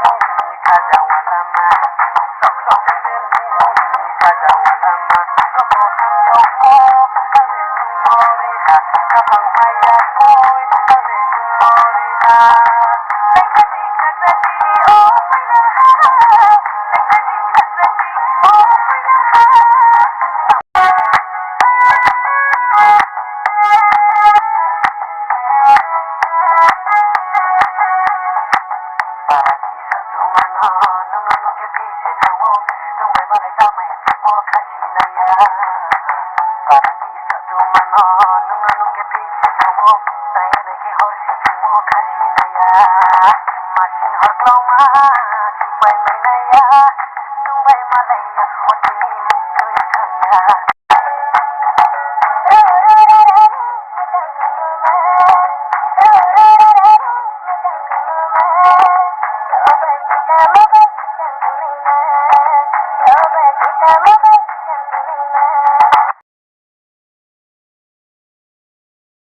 kaja walama sok sok jambel kaja walama sobo ham yo kale mori ha kapang maya koi kale mori ha lekati kazati oh wila ha lekati kazati oh wila Paradiso dumano nung ke pise tawo nung may malay damay mo kasinaya Paradiso dumano nung ke pise tawo tayo na ke horsi mo kasinaya Masin horklaw ma sipay may naya nung may malaya o tingin mo kaya